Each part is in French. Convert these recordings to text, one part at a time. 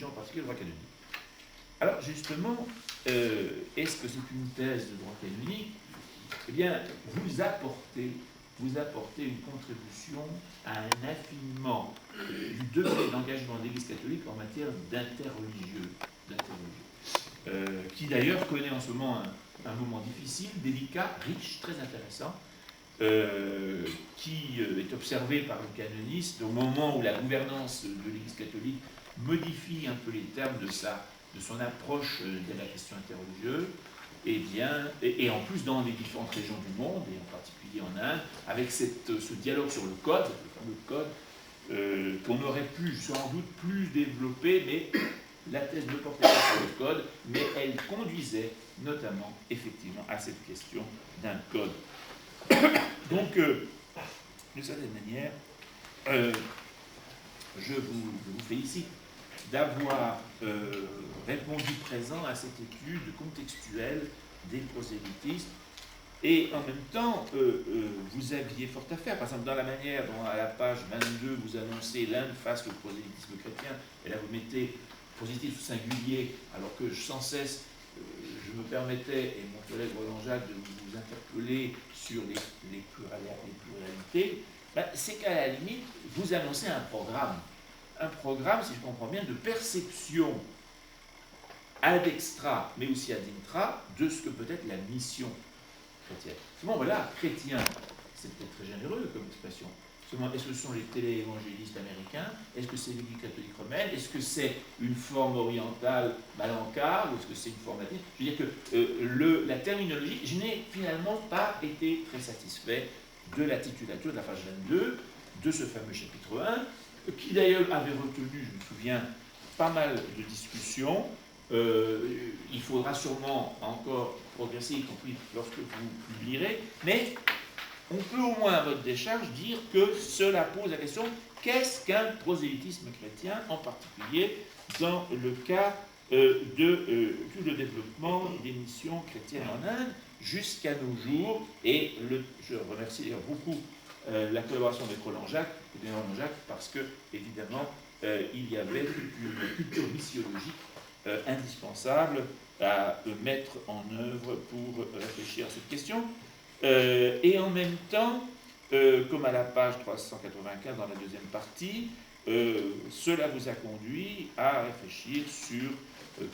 religion, en particulier le droit canonique. Alors justement, est-ce que c'est une thèse de droit canonique? Eh bien, vous apportez une contribution à un affinement du degré d'engagement de l'Église catholique en matière d'interreligieux, qui d'ailleurs connaît en ce moment un moment difficile, délicat, riche, très intéressant, qui est observé par le canoniste au moment où la gouvernance de l'Église catholique modifie un peu les termes de son approche de la question interreligieuse, et en plus dans les différentes régions du monde, et en particulier en Inde, avec ce dialogue sur le code, le fameux code, qu'on aurait pu sans doute plus développer, mais la thèse ne portait pas sur le code, mais elle conduisait notamment, effectivement, à cette question d'un code. Donc, de certaine manière, je vous félicite d'avoir répondu présent à cette étude contextuelle des prosélytismes, et en même temps, vous aviez fort à faire. Par exemple, dans la manière dont, à la page 22, vous annoncez l'Inde face au prosélytisme chrétien, et là vous mettez prosélytisme au singulier, alors que sans cesse, je me permettais, et mon collègue Roland Jacques, de vous interpeller sur les pluralités, ben, c'est qu'à la limite, vous annoncez un programme, si je comprends bien, de perception ad extra, mais aussi ad intra, de ce que peut être la mission chrétienne. Seulement, voilà, chrétien, c'est peut-être très généreux comme expression. Seulement, est-ce que ce sont les téléévangélistes américains? Est-ce que c'est l'Église catholique romaine? Est-ce que c'est une forme orientale malankar? Ou est-ce que c'est une forme latine? Je veux dire que la terminologie, je n'ai finalement pas été très satisfait de la titulature de la page 22 de ce fameux chapitre 1, qui d'ailleurs avait retenu, je me souviens, pas mal de discussions. Il faudra sûrement encore progresser, y compris lorsque vous publierez, mais on peut au moins à votre décharge dire que cela pose la question: qu'est-ce qu'un prosélytisme chrétien, en particulier dans le cas de tout le développement des missions chrétiennes en Inde jusqu'à nos jours. Et je remercie d'ailleurs beaucoup la collaboration avec Roland Jacques, parce que, évidemment, il y avait une culture missiologique indispensable à mettre en œuvre pour réfléchir à cette question. Et en même temps, comme à la page 395 dans la deuxième partie, cela vous a conduit à réfléchir sur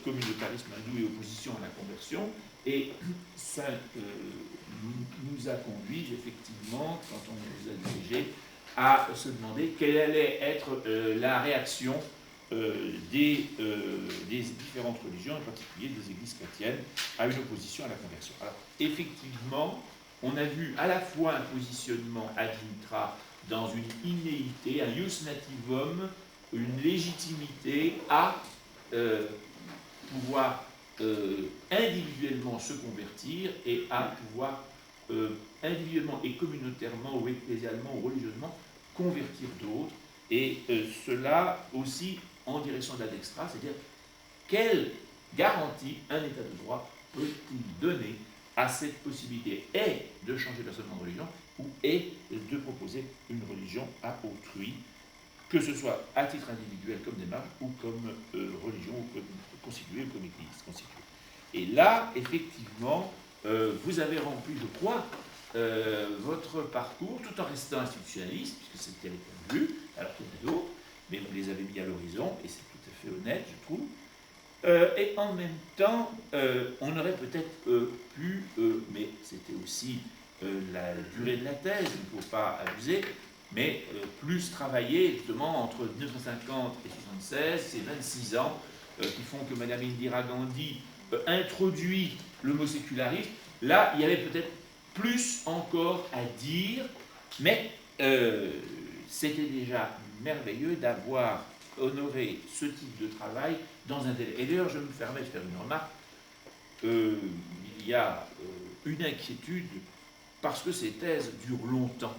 communautarisme hindou et opposition à la conversion, et ça nous a conduit effectivement, quand on nous a dirigé, à se demander quelle allait être la réaction des différentes religions, en particulier des églises chrétiennes, à une opposition à la conversion. Alors, effectivement, on a vu à la fois un positionnement ad intra dans une innéité, un ius nativum, une légitimité à pouvoir individuellement se convertir et à pouvoir individuellement et communautairement ou ecclésialement ou religieusement convertir d'autres, et cela aussi en direction de la dextra, c'est-à-dire quelle garantie un état de droit peut-il donner à cette possibilité est de changer personnellement de religion ou est de proposer une religion à autrui, que ce soit à titre individuel comme démarche ou comme religion ou comme constituée ou comme église constituée. Et là, effectivement, vous avez rempli, je crois, votre parcours tout en restant institutionnaliste, puisque c'était les points de vue, alors qu'il y en a d'autres, mais vous les avez mis à l'horizon, et c'est tout à fait honnête, je trouve. Et en même temps, on aurait peut-être pu, mais c'était aussi la durée de la thèse, il ne faut pas abuser, mais plus travailler justement entre 1950 et 1976, ces 26 ans qui font que Mme Indira Gandhi introduit l'homosécularisme. Là, il y avait peut-être plus encore à dire, mais c'était déjà merveilleux d'avoir honoré ce type de travail dans un délai. Et d'ailleurs, je me permets de faire une remarque. Il y a une inquiétude parce que ces thèses durent longtemps.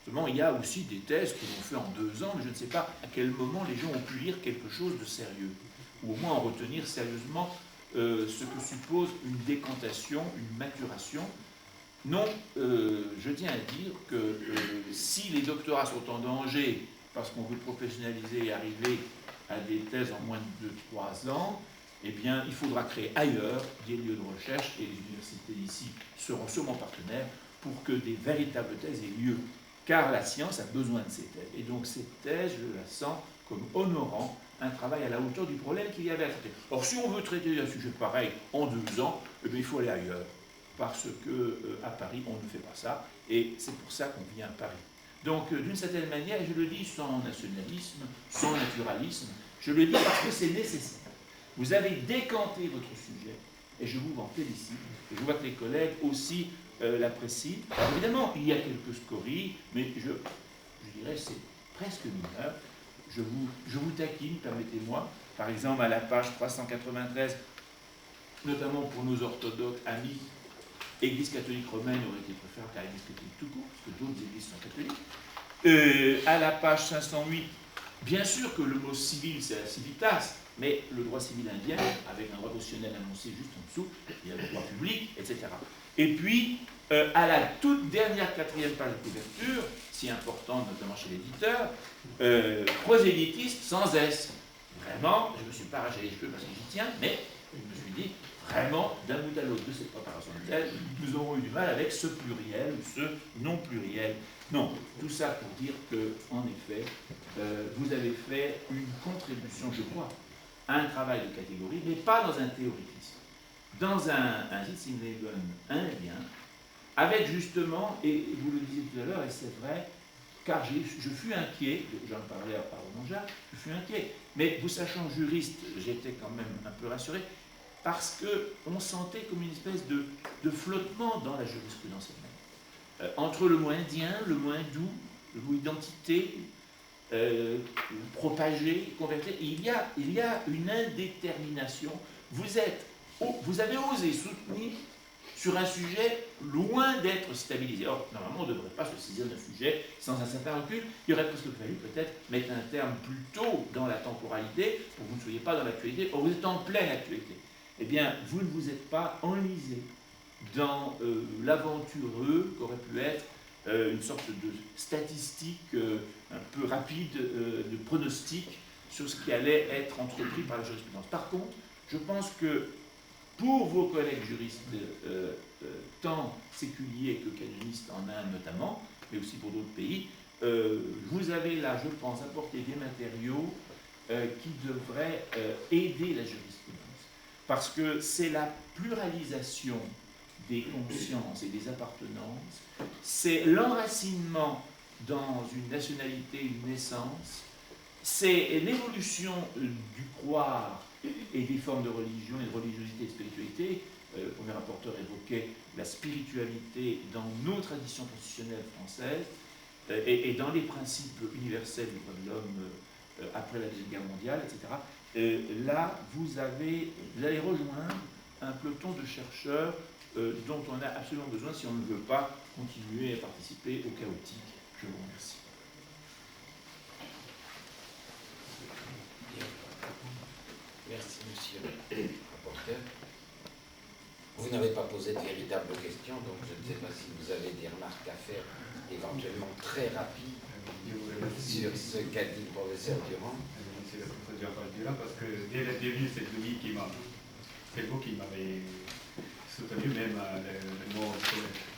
Seulement, il y a aussi des thèses que l'on fait en 2 ans, mais je ne sais pas à quel moment les gens ont pu lire quelque chose de sérieux, ou au moins en retenir sérieusement ce que suppose une décantation, une maturation. Non, je tiens à dire que si les doctorats sont en danger parce qu'on veut professionnaliser et arriver à des thèses en moins de 3 ans, eh bien, il faudra créer ailleurs des lieux de recherche, et les universités d'ici seront sûrement partenaires pour que des véritables thèses aient lieu. Car la science a besoin de ces thèses. Et donc, ces thèses, je la sens comme honorant un travail à la hauteur du problème qu'il y avait à traiter. Or, si on veut traiter un sujet pareil en 2 ans, eh bien, il faut aller ailleurs. Parce que à Paris, on ne fait pas ça. Et c'est pour ça qu'on vient à Paris. Donc, d'une certaine manière, et je le dis sans nationalisme, sans naturalisme, je le dis parce que c'est nécessaire. Vous avez décanté votre sujet, et je vous en félicite. Et je vois que les collègues aussi l'apprécient. Évidemment, il y a quelques scories, mais je dirais c'est presque mineur. Je vous taquine, permettez-moi. Par exemple, à la page 393, notamment pour nos orthodoxes amis, Église catholique romaine aurait été préférable qu'à l'Église catholique tout court, parce que d'autres églises sont catholiques. À la page 508, bien sûr que le mot civil, c'est la civitas, mais le droit civil indien, avec un droit constitutionnel annoncé juste en dessous, il y a le droit public, etc. Et puis, à la toute dernière 4e page de couverture, si importante notamment chez l'éditeur, prosélytisme sans S. Vraiment, je ne me suis pas arraché les cheveux parce que j'y tiens, mais je me suis dit, vraiment, d'un bout à l'autre de cette préparation de thèse, nous aurons eu du mal avec ce pluriel ou ce non pluriel. Non, tout ça pour dire que, en effet, vous avez fait une contribution, je crois, à un travail de catégorie, mais pas dans un théoritisme, dans un Sitzingsleben indien, avec justement, et vous le disiez tout à l'heure, et c'est vrai, car je fus inquiet, j'en parlais à Romain, je fus inquiet, mais vous sachant juriste, j'étais quand même un peu rassuré, parce qu'on sentait comme une espèce de flottement dans la jurisprudence elle-même. Entre le mot indien, le mot hindou, le mot identité, propager, convertir, il y a une indétermination. Vous avez osé soutenir sur un sujet loin d'être stabilisé. Or, normalement, on ne devrait pas se saisir d'un sujet sans un certain recul. Il aurait presque fallu peut-être mettre un terme plus tôt dans la temporalité pour que vous ne soyez pas dans l'actualité. Or, vous êtes en pleine actualité. Eh bien, vous ne vous êtes pas enlisé dans l'aventureux qu'aurait pu être une sorte de statistique un peu rapide, de pronostic sur ce qui allait être entrepris par la jurisprudence. Par contre, je pense que pour vos collègues juristes, tant séculiers que canonistes en Inde notamment, mais aussi pour d'autres pays, vous avez là, je pense, apporté des matériaux qui devraient aider la jurisprudence. Parce que c'est la pluralisation des consciences et des appartenances, c'est l'enracinement dans une nationalité, une naissance, c'est l'évolution du croire et des formes de religion et de religiosité et de spiritualité. Le premier rapporteur évoquait la spiritualité dans nos traditions constitutionnelles françaises et dans les principes universels du droit de l'homme après la Deuxième Guerre mondiale, etc. Là, vous allez rejoindre un peloton de chercheurs dont on a absolument besoin si on ne veut pas continuer à participer au chaotique. Je vous remercie. Merci, monsieur le rapporteur. Vous n'avez pas posé de véritables questions, donc je ne sais pas si vous avez des remarques à faire, éventuellement très rapides, sur ce qu'a dit le professeur Durand. Monsieur le professeur Durand, parce que dès le début, c'est vous qui m'avez soutenu, même le mot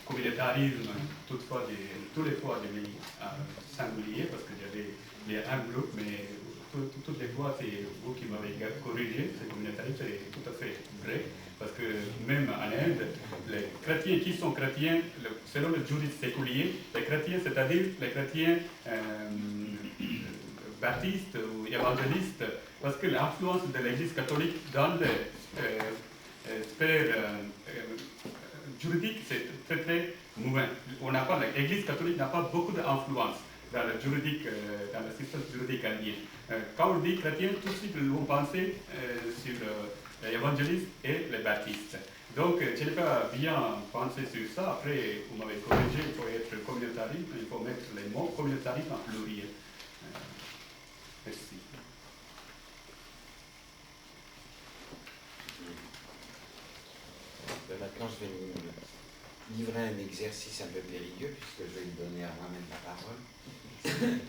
communautarisme, toutes les fois, j'ai mis singulier, parce que j'avais un groupe, mais toutes les fois, c'est vous qui m'avez corrigé, ce communautarisme, c'est tout à fait vrai, parce que même en Inde, les chrétiens qui sont chrétiens, selon le juriste séculier, les chrétiens, c'est-à-dire les chrétiens baptistes ou évangélistes, parce que l'influence de l'Église catholique dans les sphères juridiques, c'est très très mouvant. L'Église catholique n'a pas beaucoup d'influence dans le juridique, dans le système juridique indien. Quand on dit chrétien, tout de suite, nous pensons sur les évangélistes et les baptistes. Donc, je n'ai pas bien pensé sur ça. Après, vous m'avez corrigé, il faut être communautariste, il faut mettre les mots communautariste en pluriel. Merci. Maintenant, je vais me livrer un exercice un peu périlleux, puisque je vais lui donner à moi-même la parole,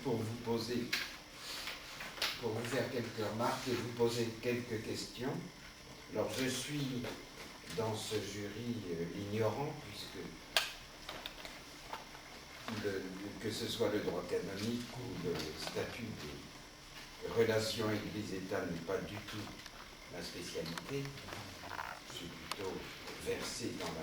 pour vous poser pour vous faire quelques remarques et vous poser quelques questions. Alors, je suis dans ce jury l'ignorant, puisque que ce soit le droit canonique ou le statut des relations Église-État n'est pas du tout ma spécialité. Je suis plutôt versé dans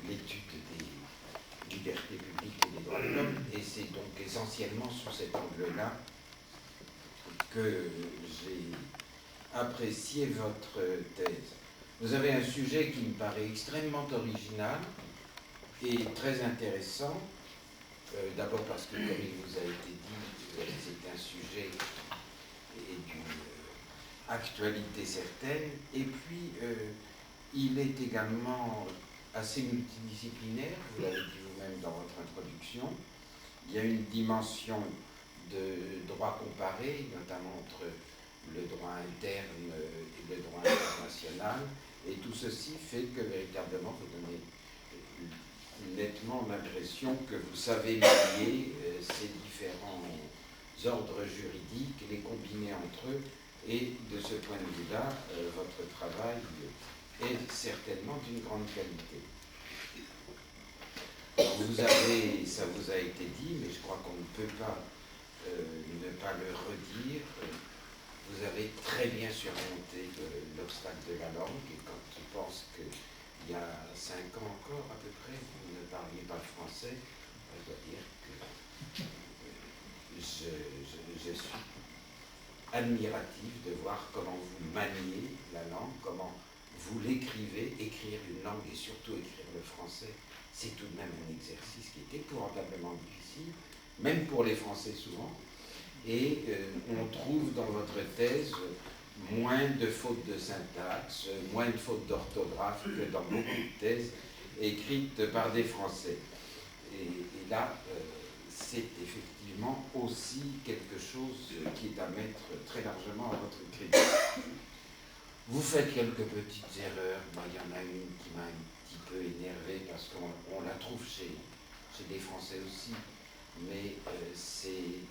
l'étude des libertés publiques et des droits de l'homme, et c'est donc essentiellement sous cet angle-là que j'ai apprécié votre thèse. Vous avez un sujet qui me paraît extrêmement original et très intéressant, d'abord parce que, comme il vous a été dit, c'est un sujet d'une actualité certaine, et puis il est également assez multidisciplinaire, vous l'avez dit vous-même dans votre introduction. Il y a une dimension de droit comparé, notamment entre le droit interne et le droit international, et tout ceci fait que véritablement vous donnez nettement l'impression que vous savez manier ces différents ordres juridiques, les combiner entre eux, et de ce point de vue-là, votre travail est certainement d'une grande qualité. Ça vous a été dit, mais je crois qu'on ne peut pas ne pas le redire. Vous avez très bien surmonté l'obstacle de la langue, et quand je pense qu'il y a 5 ans encore, à peu près, vous ne parliez pas le français, je dois dire que je suis admiratif de voir comment vous maniez la langue, comment vous l'écrivez. Écrire une langue et surtout écrire le français, c'est tout de même un exercice qui est épouvantablement difficile, même pour les Français souvent. Et on trouve dans votre thèse moins de fautes de syntaxe, moins de fautes d'orthographe que dans beaucoup de thèses écrites par des Français. Et là, c'est effectivement aussi quelque chose qui est à mettre très largement à votre crédit. Vous faites quelques petites erreurs. Moi, il y en a une qui m'a un petit peu énervé parce qu'on la trouve chez des Français aussi, mais c'est